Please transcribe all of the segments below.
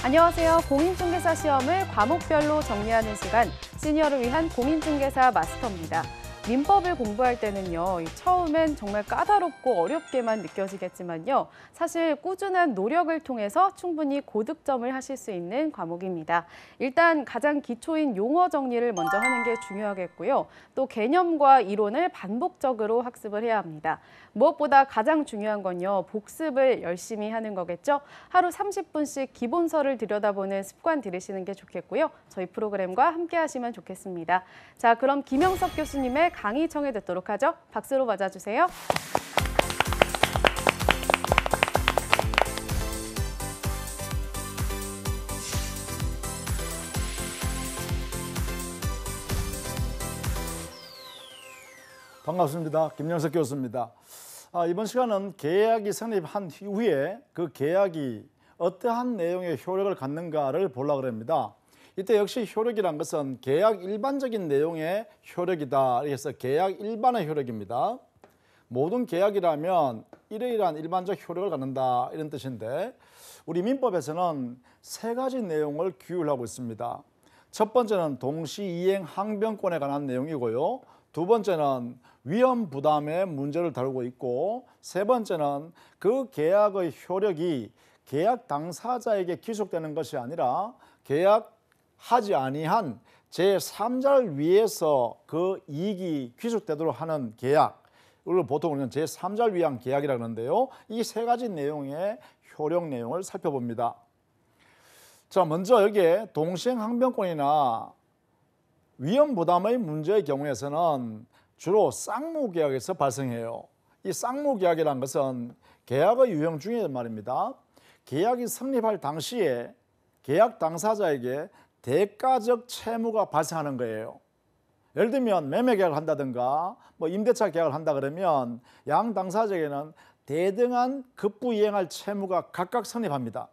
안녕하세요. 공인중개사 시험을 과목별로 정리하는 시간, 시니어를 위한 공인중개사 마스터입니다. 민법을 공부할 때는요, 처음엔 정말 까다롭고 어렵게만 느껴지겠지만요, 사실 꾸준한 노력을 통해서 충분히 고득점을 하실 수 있는 과목입니다. 일단 가장 기초인 용어 정리를 먼저 하는 게 중요하겠고요. 또 개념과 이론을 반복적으로 학습을 해야 합니다. 무엇보다 가장 중요한 건요, 복습을 열심히 하는 거겠죠. 하루 30분씩 기본서를 들여다보는 습관 들이시는 게 좋겠고요. 저희 프로그램과 함께 하시면 좋겠습니다. 자, 그럼 김영석 교수님의 강의 청해 듣도록 하죠. 박수로 맞아주세요. 반갑습니다. 김영석 교수입니다. 이번 시간은 계약이 성립한 이후에 그 계약이 어떠한 내용의 효력을 갖는가를 보려고 합니다. 이때 역시 효력이란 것은 계약 일반적인 내용의 효력이다. 그래서 계약 일반의 효력입니다. 모든 계약이라면 이러이러한 일반적 효력을 갖는다 이런 뜻인데 우리 민법에서는 세 가지 내용을 규율하고 있습니다. 첫 번째는 동시이행 항변권에 관한 내용이고요. 두 번째는 위험 부담의 문제를 다루고 있고 세 번째는 그 계약의 효력이 계약 당사자에게 기속되는 것이 아니라 계약하지 아니한 제3자를 위해서 그 이익이 귀속되도록 하는 계약, 이걸 보통 우리는 제3자를 위한 계약이라고 하는데요. 이 세 가지 내용의 효력 내용을 살펴봅니다. 자, 먼저 여기에 동시행 항변권이나 위험 부담의 문제의 경우에서는 주로 쌍무계약에서 발생해요. 이 쌍무계약이라는 것은 계약의 유형 중에 말입니다. 계약이 성립할 당시에 계약 당사자에게 대가적 채무가 발생하는 거예요. 예를 들면 매매 계약을 한다든가 임대차 계약을 한다 그러면 양 당사자에게는 대등한 급부이행할 채무가 각각 성립합니다.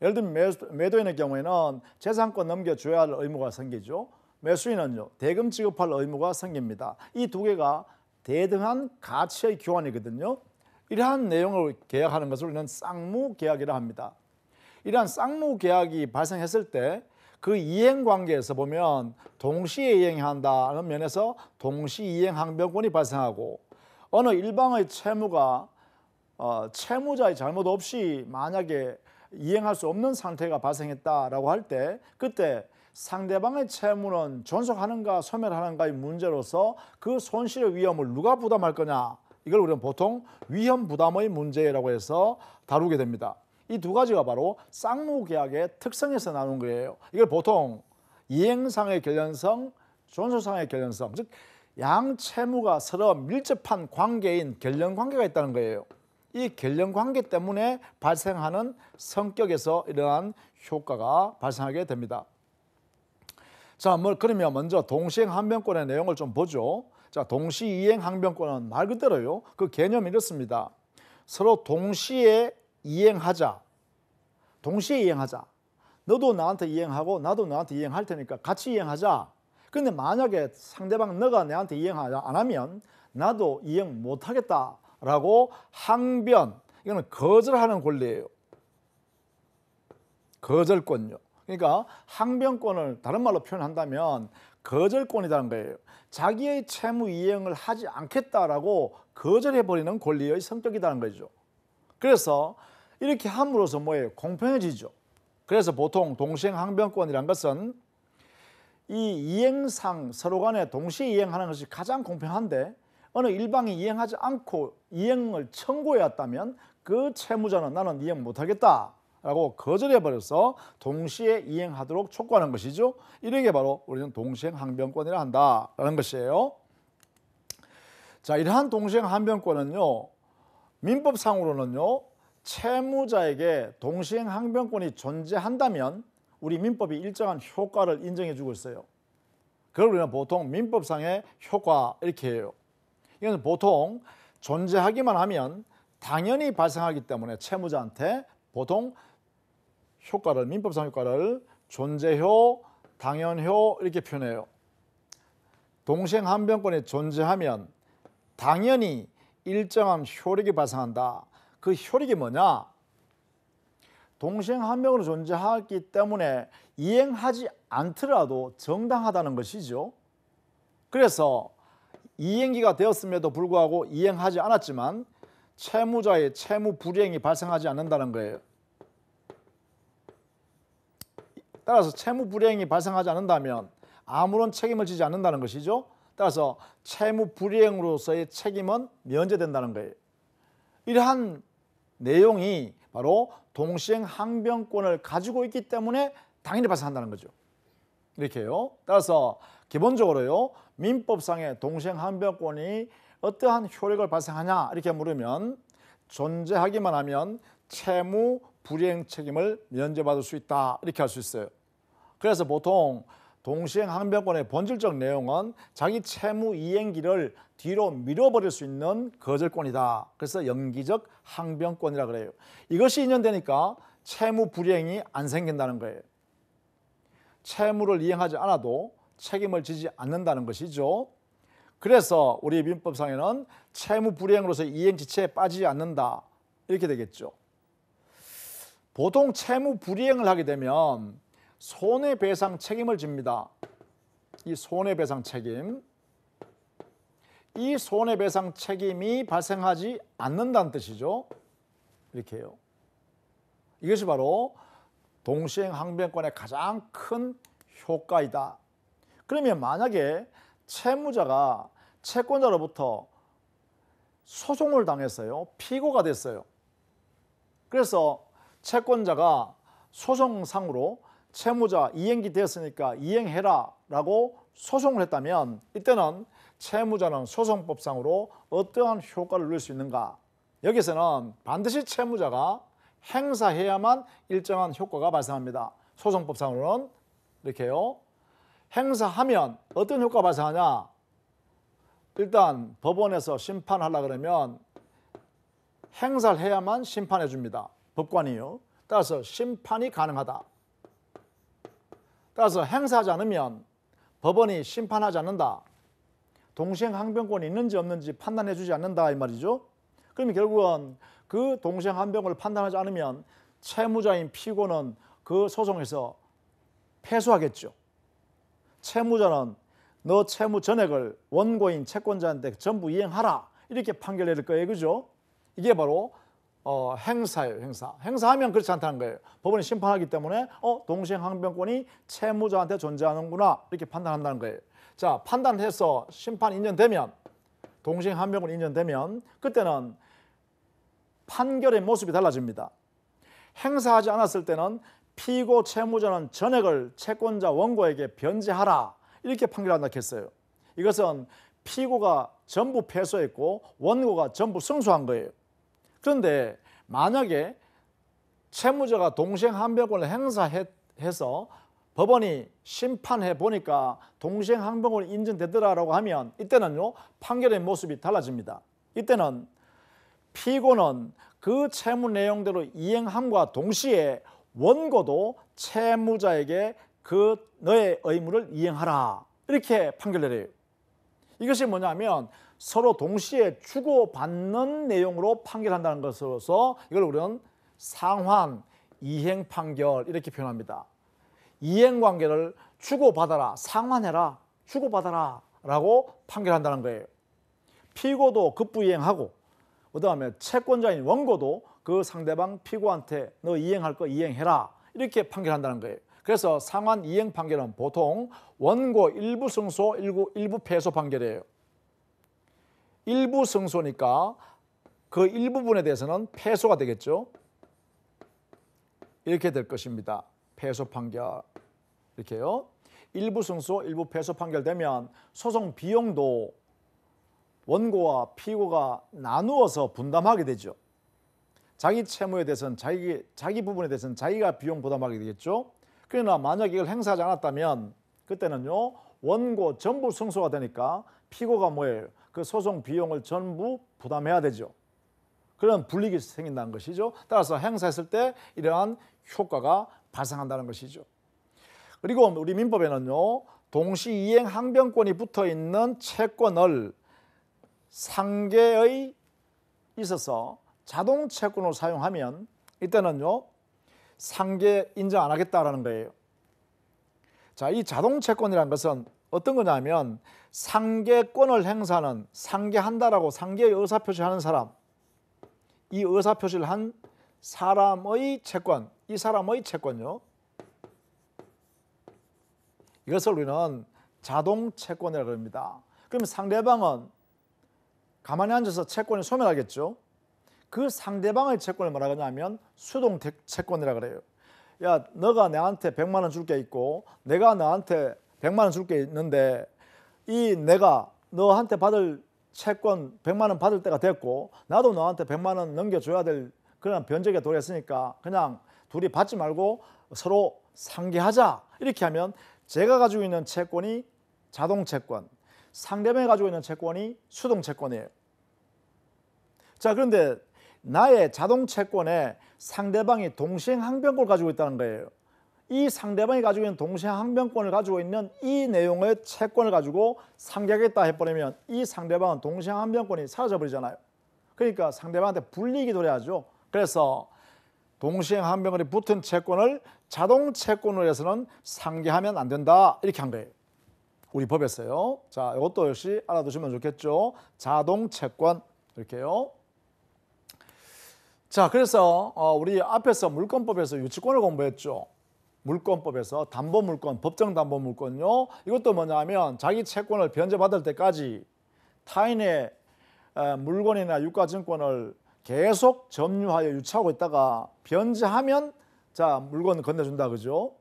예를 들면 매도인의 경우에는 재산권 넘겨줘야 할 의무가 생기죠. 매수인은요, 대금 지급할 의무가 생깁니다. 이 두 개가 대등한 가치의 교환이거든요. 이러한 내용을 계약하는 것을 우리는 쌍무계약이라 합니다. 이러한 쌍무계약이 발생했을 때 그 이행관계에서 보면 동시에 이행해야 한다는 면에서 동시이행항변권이 발생하고 어느 일방의 채무가 채무자의 잘못 없이 만약에 이행할 수 없는 상태가 발생했다라고 할 때 그때 상대방의 채무는 존속하는가 소멸하는가의 문제로서 그 손실의 위험을 누가 부담할 거냐, 이걸 우리는 보통 위험 부담의 문제라고 해서 다루게 됩니다. 이 두 가지가 바로 쌍무계약의 특성에서 나오는 거예요. 이걸 보통 이행상의 결연성, 존속상의 결연성, 즉 양 채무가 서로 밀접한 관계인 결연관계가 있다는 거예요. 이 결연관계 때문에 발생하는 성격에서 이러한 효과가 발생하게 됩니다. 자, 그러면 먼저 동시행항변권의 내용을 좀 보죠. 자, 동시이행항변권은 말 그대로요. 그 개념이 이렇습니다. 서로 동시에 이행하자. 동시에 이행하자. 너도 나한테 이행하고 나도 너한테 이행할 테니까 같이 이행하자. 근데 만약에 상대방 너가 내한테 이행 안 하면 나도 이행 못 하겠다라고 항변, 이거는 거절하는 권리예요. 거절권요. 그러니까 항변권을 다른 말로 표현한다면 거절권이라는 거예요. 자기의 채무 이행을 하지 않겠다라고 거절해버리는 권리의 성격이라는 거죠. 그래서 이렇게 함으로써 뭐예요? 공평해지죠. 그래서 보통 동시행항변권이라는 것은 이 이행상 서로 간에 동시에 이행하는 것이 가장 공평한데 어느 일방이 이행하지 않고 이행을 청구해왔다면 그 채무자는 나는 이행 못하겠다 라고 거절해버려서 동시에 이행하도록 촉구하는 것이죠. 이게 바로 우리는 동시행항변권이라 한다라는 것이에요. 자, 이러한 동시행항변권은요, 민법상으로는요, 채무자에게 동시행항변권이 존재한다면 우리 민법이 일정한 효과를 인정해주고 있어요. 그걸 우리는 보통 민법상의 효과 이렇게 해요. 이건 보통 존재하기만 하면 당연히 발생하기 때문에 채무자한테 보통 효과를, 민법상 효과를 존재효, 당연효 이렇게 표현해요. 동시행항변권이 존재하면 당연히 일정한 효력이 발생한다. 그 효력이 뭐냐? 동시행한명으로 존재하기 때문에 이행하지 않더라도 정당하다는 것이죠. 그래서 이행기가 되었음에도 불구하고 이행하지 않았지만 채무자의 채무 불이행이 발생하지 않는다는 거예요. 따라서 채무 불이행이 발생하지 않는다면 아무런 책임을 지지 않는다는 것이죠. 따라서 채무 불이행으로서의 책임은 면제된다는 거예요. 이러한 내용이 바로 동시행 항변권을 가지고 있기 때문에 당연히 발생한다는 거죠. 이렇게요. 따라서 기본적으로요, 민법상의 동시행 항변권이 어떠한 효력을 발생하냐 이렇게 물으면 존재하기만 하면 채무 불이행 책임을 면제받을 수 있다 이렇게 할 수 있어요. 그래서 보통 동시행 항변권의 본질적 내용은 자기 채무 이행기를 뒤로 밀어버릴 수 있는 거절권이다. 그래서 연기적 항변권이라 그래요. 이것이 인정되니까 채무 불이행이 안 생긴다는 거예요. 채무를 이행하지 않아도 책임을 지지 않는다는 것이죠. 그래서 우리 민법상에는 채무 불이행으로서 이행 지체에 빠지지 않는다 이렇게 되겠죠. 보통 채무 불이행을 하게 되면 손해배상 책임을 집니다. 이 손해배상 책임, 이 손해배상 책임이 발생하지 않는다는 뜻이죠. 이렇게요. 이것이 바로 동시행 항변권의 가장 큰 효과이다. 그러면 만약에 채무자가 채권자로부터 소송을 당했어요. 피고가 됐어요. 그래서 채권자가 소송상으로 채무자 이행기 되었으니까 이행해라 라고 소송을 했다면 이때는 채무자는 소송법상으로 어떠한 효과를 누릴 수 있는가? 여기서는 반드시 채무자가 행사해야만 일정한 효과가 발생합니다. 소송법상으로는 이렇게요. 행사하면 어떤 효과가 발생하냐? 일단 법원에서 심판하려고 그러면 행사를 해야만 심판해 줍니다. 법관이요. 따라서 심판이 가능하다. 따라서 행사하지 않으면 법원이 심판하지 않는다. 동시행 항변권이 있는지 없는지 판단해 주지 않는다 이 말이죠. 그러면 결국은 그 동시행 항변권을 판단하지 않으면 채무자인 피고는 그 소송에서 패소하겠죠. 채무자는 너 채무 전액을 원고인 채권자한테 전부 이행하라 이렇게 판결 내릴 거예요. 그죠? 이게 바로 행사예요. 행사하면 그렇지 않다는 거예요. 법원이 심판하기 때문에 동시행 항변권이 채무자한테 존재하는구나 이렇게 판단한다는 거예요. 자, 판단해서 심판 인정되면 동시행 항변권이 인정되면 그때는 판결의 모습이 달라집니다. 행사하지 않았을 때는 피고 채무자는 전액을 채권자 원고에게 변제하라 이렇게 판결한다 했어요. 이것은 피고가 전부 패소했고 원고가 전부 승소한 거예요. 그런데 만약에 채무자가 동시행 항변권을 행사해서 법원이 심판해 보니까 동시행 항변권이 인정되더라라고 하면 이때는요 판결의 모습이 달라집니다. 이때는 피고는 그 채무 내용대로 이행함과 동시에 원고도 채무자에게 그 너의 의무를 이행하라 이렇게 판결 내려요. 이것이 뭐냐면 서로 동시에 주고받는 내용으로 판결한다는 것으로서 이걸 우리는 상환, 이행 판결 이렇게 표현합니다. 이행 관계를 주고받아라, 상환해라, 주고받아라 라고 판결한다는 거예요. 피고도 급부이행하고 그다음에 채권자인 원고도 그 상대방 피고한테 너 이행할 거 이행해라 이렇게 판결한다는 거예요. 그래서 상환 이행 판결은 보통 원고 일부 승소, 일부 패소 판결이에요. 일부 승소니까 그 일부분에 대해서는 패소가 되겠죠. 이렇게 될 것입니다. 패소 판결 이렇게요. 일부 승소, 일부 패소 판결되면 소송 비용도 원고와 피고가 나누어서 분담하게 되죠. 자기 채무에 대해서는 자기 부분에 대해서는 자기가 비용 부담하게 되겠죠. 그러나 만약 이걸 행사하지 않았다면 그때는요 원고 전부 승소가 되니까 피고가 뭐예요? 그 소송 비용을 전부 부담해야 되죠. 그런 불이익이 생긴다는 것이죠. 따라서 행사했을 때 이러한 효과가 발생한다는 것이죠. 그리고 우리 민법에는요 동시 이행 항변권이 붙어 있는 채권을 상계에 있어서 자동 채권으로 사용하면 이때는요 상계 인정 안 하겠다라는 거예요. 자, 이 자동채권이라는 것은 어떤 거냐면 상계권을 행사하는, 상계한다라고 상계의 의사표시하는 사람, 이 의사표시를 한 사람의 채권, 이 사람의 채권요. 이것을 우리는 자동채권이라고 합니다. 그럼 상대방은 가만히 앉아서 채권이 소멸하겠죠. 그 상대방의 채권을 뭐라 하냐면 수동채권이라고 그래요. 야, 너가 내한테 100만 원 줄 게 있고 내가 너한테 100만 원 줄 게 있는데 이 내가 너한테 받을 채권 100만 원 받을 때가 됐고 나도 너한테 100만 원 넘겨줘야 될 그런 변제기가 도래했으니까 그냥 둘이 받지 말고 서로 상계하자. 이렇게 하면 제가 가지고 있는 채권이 자동채권, 상대방이 가지고 있는 채권이 수동채권이에요. 자, 그런데 나의 자동채권에 상대방이 동시행항변권을 가지고 있다는 거예요. 이 상대방이 가지고 있는 동시행항변권을 가지고 있는 이 내용의 채권을 가지고 상계하겠다 해버리면 이 상대방은 동시행항변권이 사라져버리잖아요. 그러니까 상대방한테 불이익이 도래하죠. 그래서 동시행항변권이 붙은 채권을 자동채권으로 해서는 상계하면 안 된다. 이렇게 한 거예요. 우리 법에서요. 자, 이것도 역시 알아두시면 좋겠죠. 자동채권 이렇게요. 자, 그래서 우리 앞에서 물권법에서 유치권을 공부했죠. 물권법에서 담보물권, 법정담보물권요. 이것도 뭐냐면 자기 채권을 변제받을 때까지 타인의 물건이나 유가증권을 계속 점유하여 유치하고 있다가 변제하면 자, 물건 건네준다, 그죠?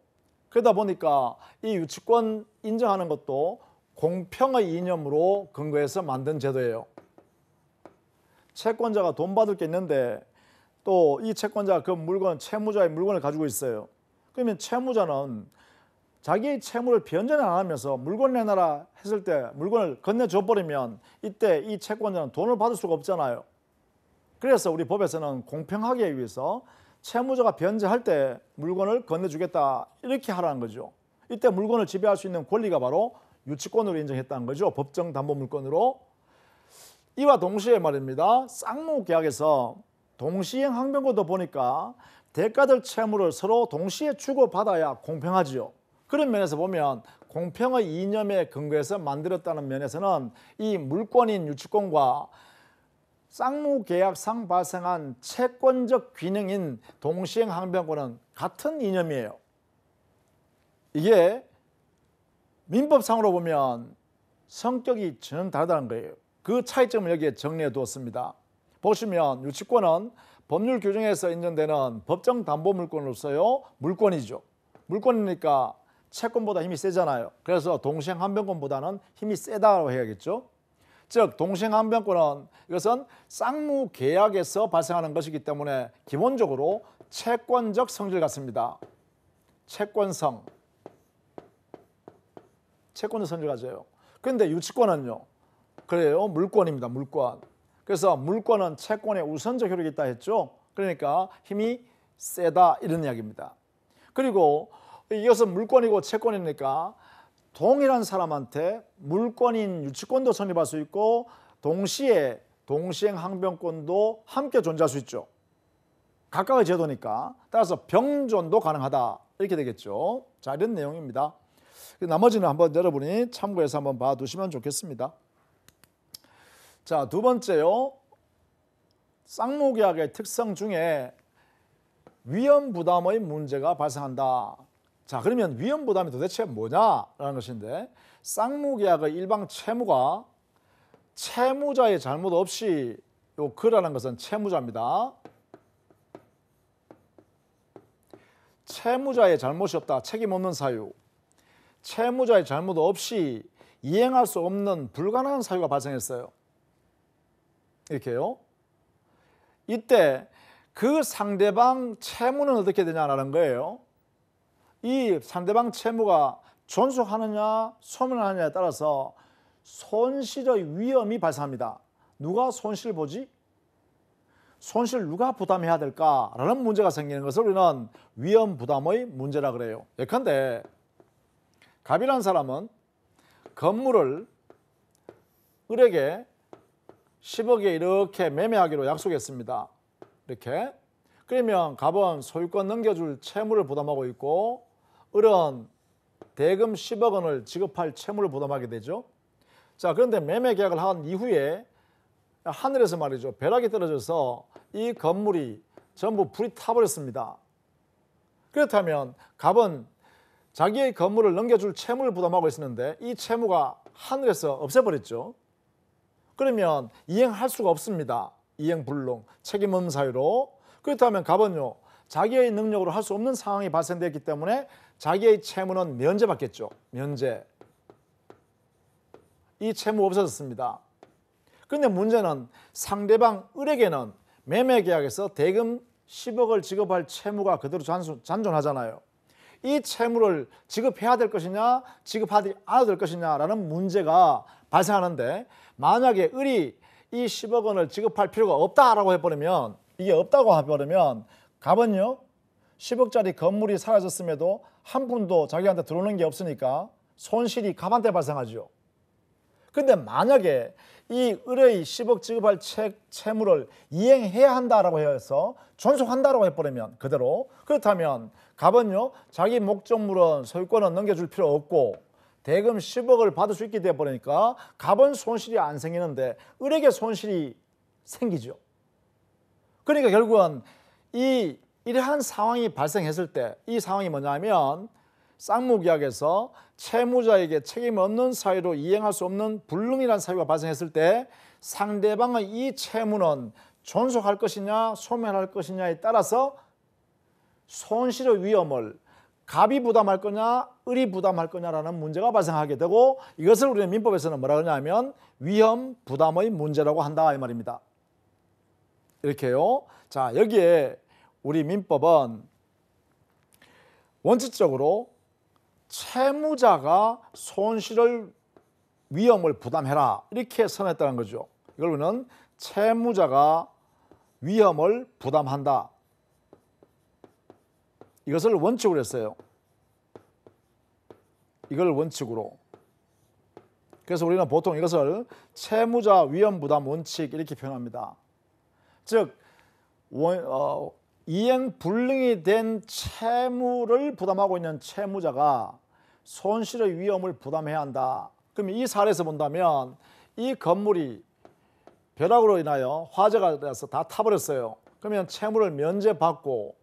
그러다 보니까 이 유치권 인정하는 것도 공평의 이념으로 근거해서 만든 제도예요. 채권자가 돈 받을 게 있는데 또 이 채권자가 그 물건, 채무자의 물건을 가지고 있어요. 그러면 채무자는 자기 채무를 변제를 안 하면서 물건 내놔라 했을 때 물건을 건네줘 버리면 이때 이 채권자는 돈을 받을 수가 없잖아요. 그래서 우리 법에서는 공평하게 위해서 채무자가 변제할 때 물건을 건네주겠다 이렇게 하라는 거죠. 이때 물건을 지배할 수 있는 권리가 바로 유치권으로 인정했다는 거죠. 법정담보물권으로. 이와 동시에 말입니다. 쌍무계약에서 동시행항변권도 보니까 대가들 채무를 서로 동시에 주고받아야 공평하지요. 그런 면에서 보면 공평의 이념에 근거해서 만들었다는 면에서는 이 물권인 유치권과 쌍무계약상 발생한 채권적 기능인 동시행항변권은 같은 이념이에요. 이게 민법상으로 보면 성격이 전혀 다르다는 거예요. 그 차이점을 여기에 정리해 두었습니다. 보시면 유치권은 법률 규정에서 인정되는 법정담보물권으로서요 물권이죠. 물권이니까 채권보다 힘이 세잖아요. 그래서 동시행항변권보다는 힘이 세다고 해야겠죠. 즉 동시행항변권은 이것은 쌍무계약에서 발생하는 것이기 때문에 기본적으로 채권적 성질 같습니다. 채권적 성질 가져요. 그런데 유치권은요. 그래요. 물권입니다. 물권. 그래서 물권은 채권에 우선적 효력이 있다 했죠. 그러니까 힘이 세다 이런 이야기입니다. 그리고 이것은 물권이고 채권이니까 동일한 사람한테 물권인 유치권도 성립할 수 있고 동시에 동시행항변권도 함께 존재할 수 있죠. 각각의 제도니까 따라서 병존도 가능하다 이렇게 되겠죠. 자, 이런 내용입니다. 나머지는 한번 여러분이 참고해서 한번 봐두시면 좋겠습니다. 자, 두 번째요. 쌍무계약의 특성 중에 위험부담의 문제가 발생한다. 자, 그러면 위험부담이 도대체 뭐냐라는 것인데 쌍무계약의 일방 채무가 채무자의 잘못 없이 요 그라는 것은 채무자입니다. 채무자의 잘못이 없다. 책임 없는 사유. 채무자의 잘못 없이 이행할 수 없는 불가능한 사유가 발생했어요. 이렇게요. 이때 그 상대방 채무는 어떻게 되냐라는 거예요. 이 상대방 채무가 존속하느냐 소멸하느냐에 따라서 손실의 위험이 발생합니다. 누가 손실 보지? 손실 누가 부담해야 될까라는 문제가 생기는 것을 우리는 위험 부담의 문제라 그래요. 예컨대 갑이라는 사람은 건물을 을에게 10억에 이렇게 매매하기로 약속했습니다. 이렇게. 그러면 갑은 소유권 넘겨줄 채무를 부담하고 있고 을은 대금 10억 원을 지급할 채무를 부담하게 되죠. 자, 그런데 매매 계약을 한 이후에 하늘에서 말이죠. 벼락이 떨어져서 이 건물이 전부 불이 타버렸습니다. 그렇다면 갑은 자기의 건물을 넘겨줄 채무를 부담하고 있었는데 이 채무가 하늘에서 없애버렸죠. 그러면 이행할 수가 없습니다. 이행불능, 책임 없는 사유로. 그렇다면 갑은요, 자기의 능력으로 할 수 없는 상황이 발생됐기 때문에 자기의 채무는 면제받겠죠. 면제. 이 채무 없어졌습니다. 그런데 문제는 상대방 을에게는 매매계약에서 대금 10억을 지급할 채무가 그대로 잔존하잖아요. 이 채무를 지급해야 될 것이냐 지급하지 않아도 될 것이냐라는 문제가 발생하는데, 만약에 을이 이 10억 원을 지급할 필요가 없다라고 해버리면, 이게 없다고 해버리면 갑은요 10억짜리 건물이 사라졌음에도 한 푼도 자기한테 들어오는 게 없으니까 손실이 갑한테 발생하죠. 근데 만약에 이 을의 10억 지급할 채무를 이행해야 한다라고 해서 존속한다라고 해버리면 그대로, 그렇다면 갑은요 자기 목적물은 소유권은 넘겨줄 필요 없고 대금 10억을 받을 수 있게 되어버리니까 갑은 손실이 안 생기는데 을에게 손실이 생기죠. 그러니까 결국은 이러한 상황이 발생했을 때, 이 상황이 뭐냐면 쌍무계약에서 채무자에게 책임 없는 사유로 이행할 수 없는 불능이라는 사유가 발생했을 때 상대방의 이 채무는 존속할 것이냐 소멸할 것이냐에 따라서 손실의 위험을 갑이 부담할 거냐 을이 부담할 거냐라는 문제가 발생하게 되고, 이것을 우리는 민법에서는 뭐라 그러냐면 위험 부담의 문제라고 한다 이 말입니다. 이렇게요. 자, 여기에 우리 민법은 원칙적으로 채무자가 손실을 위험을 부담해라 이렇게 선언했다는 거죠. 이걸 우리는 채무자가 위험을 부담한다, 이것을 원칙으로 했어요. 이걸 원칙으로. 그래서 우리는 보통 이것을 채무자 위험 부담 원칙 이렇게 표현합니다. 즉 이행 불능이 된 채무를 부담하고 있는 채무자가 손실의 위험을 부담해야 한다. 그럼 이 사례에서 본다면 이 건물이 벼락으로 인하여 화재가 돼서 다 타버렸어요. 그러면 채무를 면제받고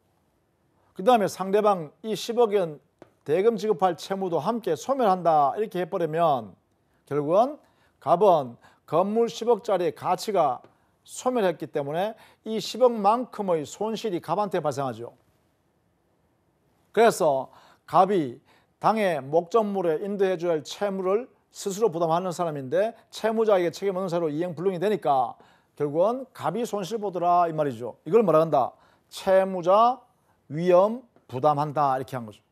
그 다음에 상대방 이 10억 원 대금 지급할 채무도 함께 소멸한다 이렇게 해버리면 결국은 갑은 건물 10억짜리 가치가 소멸했기 때문에 이 10억만큼의 손실이 갑한테 발생하죠. 그래서 갑이 당의 목적물에 인도해 줘야 할 채무를 스스로 부담하는 사람인데 채무자에게 책임 없는 사유로 이행 불능이 되니까 결국은 갑이 손실 보더라 이 말이죠. 이걸 뭐라 한다? 채무자 위험 부담한다 이렇게 한 거죠.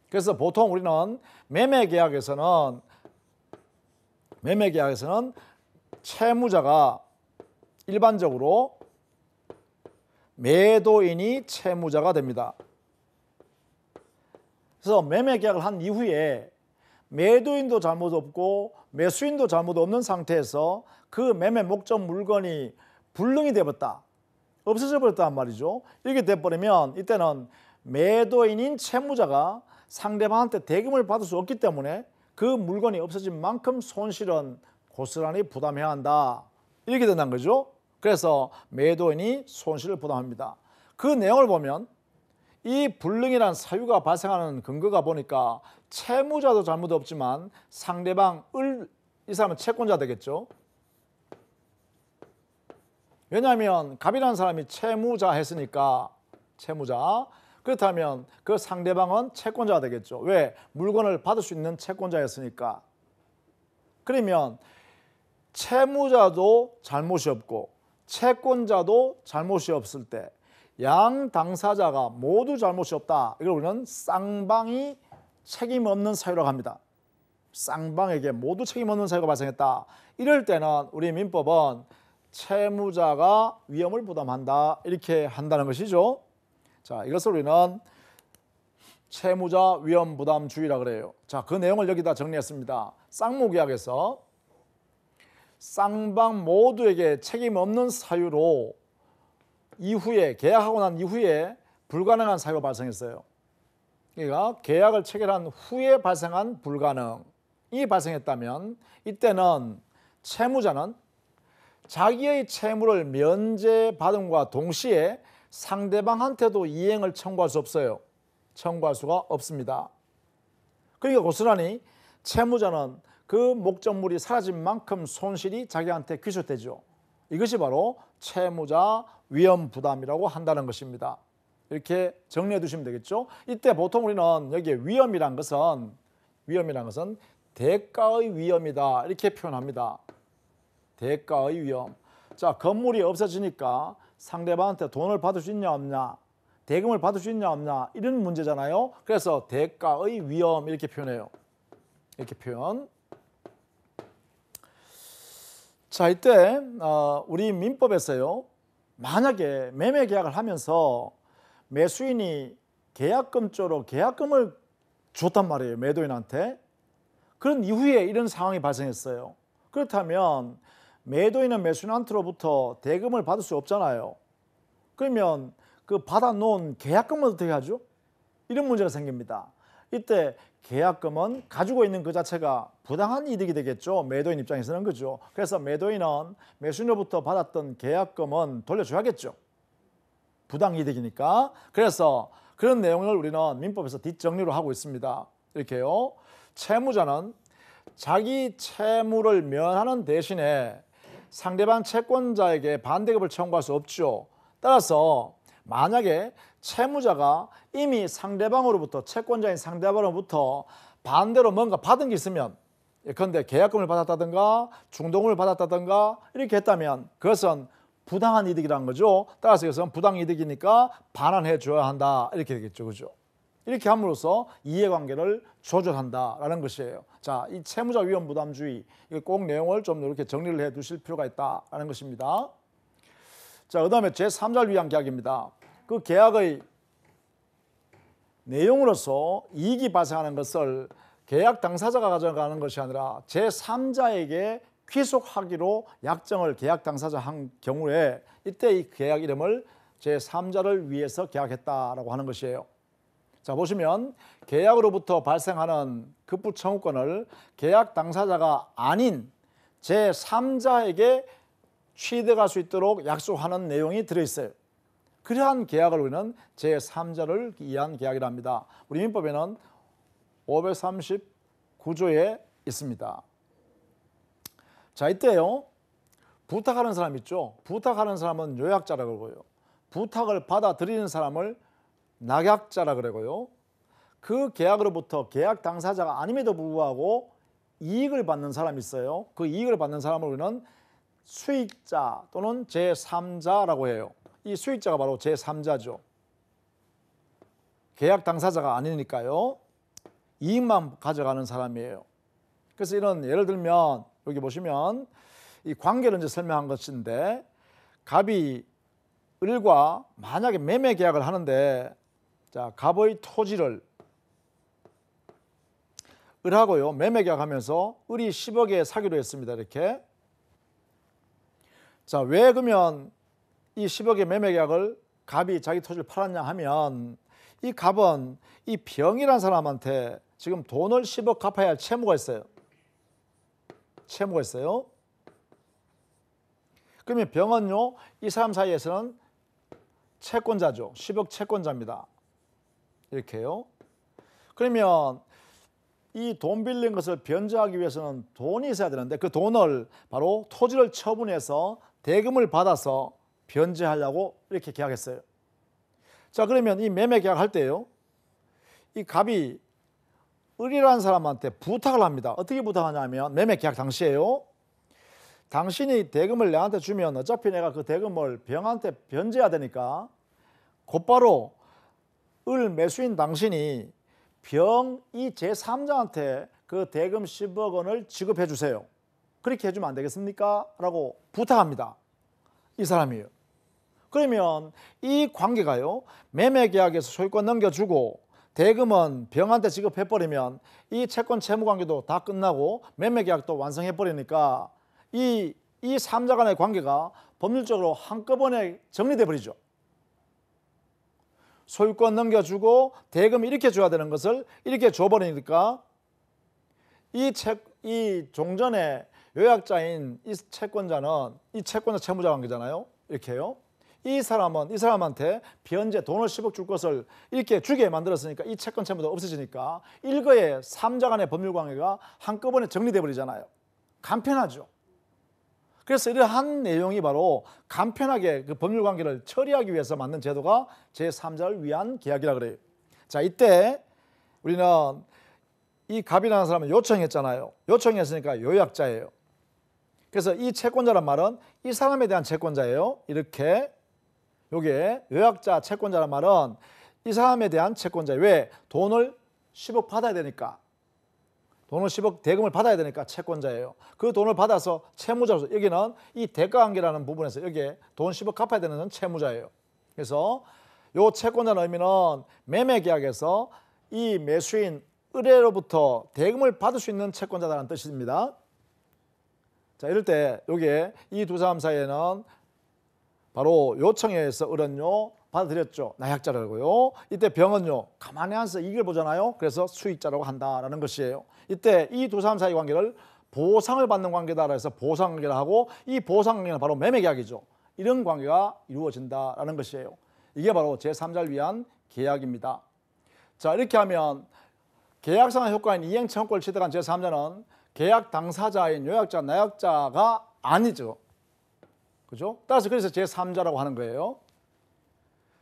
그래서 보통 우리는 매매계약에서는 채무자가 일반적으로 매도인이 채무자가 됩니다. 그래서 매매계약을 한 이후에 매도인도 잘못 없고 매수인도 잘못 없는 상태에서 그 매매 목적 물건이 불능이 되었다, 없어져 버렸단 말이죠. 이렇게 돼버리면 이때는 매도인인 채무자가 상대방한테 대금을 받을 수 없기 때문에 그 물건이 없어진 만큼 손실은 고스란히 부담해야 한다 이렇게 된다는 거죠. 그래서 매도인이 손실을 부담합니다. 그 내용을 보면 이 불능이라는 사유가 발생하는 근거가 보니까 채무자도 잘못 없지만 상대방 이 사람은 채권자 되겠죠. 왜냐하면 갑이라는 사람이 채무자 했으니까 채무자. 그렇다면 그 상대방은 채권자가 되겠죠. 왜? 물건을 받을 수 있는 채권자였으니까. 그러면 채무자도 잘못이 없고 채권자도 잘못이 없을 때 양 당사자가 모두 잘못이 없다. 이걸 우리는 쌍방이 책임 없는 사유라고 합니다. 쌍방에게 모두 책임 없는 사유가 발생했다. 이럴 때는 우리 민법은 채무자가 위험을 부담한다 이렇게 한다는 것이죠. 자, 이것을 우리는 채무자 위험 부담주의라 그래요. 자, 그 내용을 여기다 정리했습니다. 쌍무계약에서 쌍방 모두에게 책임 없는 사유로 이후에 계약하고 난 이후에 불가능한 사유가 발생했어요. 그러니까 계약을 체결한 후에 발생한 불가능이 발생했다면 이때는 채무자는 자기의 채무를 면제받음과 동시에 상대방한테도 이행을 청구할 수 없어요. 청구할 수가 없습니다. 그러니까 고스란히 채무자는 그 목적물이 사라진 만큼 손실이 자기한테 귀속되죠. 이것이 바로 채무자 위험 부담이라고 한다는 것입니다. 이렇게 정리해 두시면 되겠죠. 이때 보통 우리는 여기에 위험이란 것은 대가의 위험이다 이렇게 표현합니다. 대가의 위험. 자, 건물이 없어지니까 상대방한테 돈을 받을 수 있냐 없냐, 대금을 받을 수 있냐 없냐 이런 문제잖아요. 그래서 대가의 위험 이렇게 표현해요. 이렇게 표현. 자, 이때 우리 민법에서요, 만약에 매매 계약을 하면서 매수인이 계약금조로 계약금을 줬단 말이에요, 매도인한테. 그런 이후에 이런 상황이 발생했어요. 그렇다면 매도인은 매수인한테로부터 대금을 받을 수 없잖아요. 그러면 그 받아놓은 계약금은 어떻게 하죠? 이런 문제가 생깁니다. 이때 계약금은 가지고 있는 그 자체가 부당한 이득이 되겠죠. 매도인 입장에서는 그죠. 그래서 매도인은 매수인으로부터 받았던 계약금은 돌려줘야겠죠. 부당 이득이니까. 그래서 그런 내용을 우리는 민법에서 뒷정리로 하고 있습니다. 이렇게요. 채무자는 자기 채무를 면하는 대신에 상대방 채권자에게 반대급을 청구할 수 없죠. 따라서 만약에 채무자가 이미 상대방으로부터, 채권자인 상대방으로부터 반대로 뭔가 받은 게 있으면, 예컨대 계약금을 받았다든가 중도금을 받았다든가 이렇게 했다면 그것은 부당한 이득이라는 거죠. 따라서 이것은 부당이득이니까 반환해 줘야 한다 이렇게 되겠죠. 그죠? 이렇게 함으로써 이해관계를 조절한다라는 것이에요. 자, 이 채무자 위험 부담주의, 이거 꼭 내용을 좀 이렇게 정리를 해 두실 필요가 있다라는 것입니다. 자, 그다음에 제3자를 위한 계약입니다. 그 계약의 내용으로서 이익이 발생하는 것을 계약 당사자가 가져가는 것이 아니라 제3자에게 귀속하기로 약정을 계약 당사자 한 경우에 이때 이 계약 이름을 제3자를 위해서 계약했다라고 하는 것이에요. 자, 보시면 계약으로부터 발생하는 급부 청구권을 계약 당사자가 아닌 제3자에게 취득할 수 있도록 약속하는 내용이 들어있어요. 그러한 계약을 우리는 제3자를 위한 계약이라 합니다. 우리 민법에는 539조에 있습니다. 자, 이때요, 부탁하는 사람 있죠. 부탁하는 사람은 요약자라고 그러고요. 부탁을 받아들이는 사람을 낙약자라 그러고요. 그 계약으로부터 계약 당사자가 아님에도 불구하고 이익을 받는 사람이 있어요. 그 이익을 받는 사람을 우리는 수익자 또는 제3자라고 해요. 이 수익자가 바로 제3자죠. 계약 당사자가 아니니까요. 이익만 가져가는 사람이에요. 그래서 이런 예를 들면 여기 보시면 이 관계를 이제 설명한 것인데, 갑이 을과 만약에 매매 계약을 하는데, 자, 갑의 토지를 을하고요 매매 계약하면서 을이 10억에 사기로 했습니다. 이렇게. 자, 왜 그러면 이 10억의 매매 계약을 갑이 자기 토지를 팔았냐 하면, 이 갑은 이 병이라는 사람한테 지금 돈을 10억 갚아야 할 채무가 있어요. 채무가 있어요. 그러면 병은요, 이 사람 사이에서는 채권자죠. 10억 채권자입니다. 이렇게요. 그러면 이 돈 빌린 것을 변제하기 위해서는 돈이 있어야 되는데, 그 돈을 바로 토지를 처분해서 대금을 받아서 변제하려고 이렇게 계약했어요. 자, 그러면 이 매매 계약할 때요, 이 갑이 을이라는 사람한테 부탁을 합니다. 어떻게 부탁하냐면, 매매 계약 당시에요, 당신이 대금을 내한테 주면 어차피 내가 그 대금을 병한테 변제해야 되니까 곧바로 을 매수인 당신이 병 이 제3자한테 그 대금 10억 원을 지급해 주세요. 그렇게 해주면 안 되겠습니까? 라고 부탁합니다. 이 사람이에요. 그러면 이 관계가요, 매매 계약에서 소유권 넘겨주고 대금은 병한테 지급해버리면 이 채권 채무 관계도 다 끝나고 매매 계약도 완성해버리니까 이 3자 간의 관계가 법률적으로 한꺼번에 정리돼 버리죠. 소유권 넘겨주고 대금 이렇게 줘야 되는 것을 이렇게 줘버리니까 이 종전의 요약자인 이 채권자 채무자 관계잖아요. 이렇게요. 이 사람한테 변제 돈을 10억 줄 것을 이렇게 주게 만들었으니까 이 채권 채무도 없어지니까 일거의 3자 간의 법률 관계가 한꺼번에 정리돼 버리잖아요. 간편하죠. 그래서 이러한 내용이 바로 간편하게 그 법률 관계를 처리하기 위해서 만든 제도가 제3자를 위한 계약이라 그래요. 자, 이때 우리는 이 갑이라는 사람은 요청했잖아요. 요청했으니까 요약자예요. 그래서 이 채권자란 말은 이 사람에 대한 채권자예요. 이렇게 요게 요약자 채권자란 말은 이 사람에 대한 채권자예요. 왜? 돈을 10억 받아야 되니까. 돈을 10억 대금을 받아야 되니까 채권자예요. 그 돈을 받아서 채무자로서 여기는 이 대가관계라는 부분에서 여기에 돈 10억 갚아야 되는 채무자예요. 그래서 요 채권자는 의미는 매매계약에서 이 매수인 의뢰로부터 대금을 받을 수 있는 채권자라는 뜻입니다. 자, 이럴 때 여기에 이 두 사람 사이에는 바로 요청에 의해서 을은요 받아들였죠. 나약자라고요. 이때 병은요 가만히 앉아서 이익을 보잖아요. 그래서 수익자라고 한다라는 것이에요. 이때 이 두 사람 사이 관계를 보상을 받는 관계다라 해서 보상관계라 하고 이 보상관계는 바로 매매계약이죠. 이런 관계가 이루어진다라는 것이에요. 이게 바로 제3자를 위한 계약입니다. 자, 이렇게 하면 계약상의 효과인 이행청구를 취득한 제3자는 계약 당사자인 요약자, 나약자가 아니죠. 그죠? 따라서 그래서 제3자라고 하는 거예요.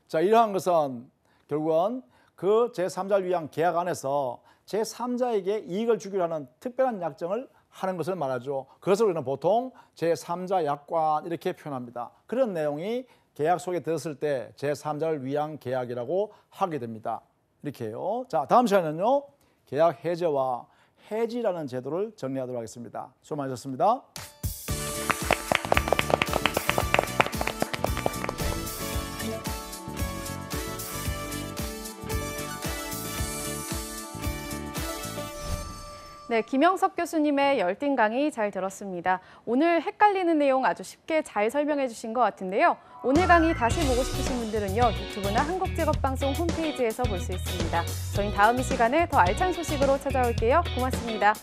자, 이러한 것은 결국은 그 제3자를 위한 계약 안에서 제3자에게 이익을 주기로 하는 특별한 약정을 하는 것을 말하죠. 그것을 우리는 보통 제3자 약관 이렇게 표현합니다. 그런 내용이 계약 속에 들었을 때 제3자를 위한 계약이라고 하게 됩니다. 이렇게 해요. 자, 다음 시간에는요. 계약 해제와 해지라는 제도를 정리하도록 하겠습니다. 수고 많으셨습니다. 네, 김영석 교수님의 열띤 강의 잘 들었습니다. 오늘 헷갈리는 내용 아주 쉽게 잘 설명해 주신 것 같은데요. 오늘 강의 다시 보고 싶으신 분들은요. 유튜브나 한국직업방송 홈페이지에서 볼 수 있습니다. 저희는 다음 이 시간에 더 알찬 소식으로 찾아올게요. 고맙습니다.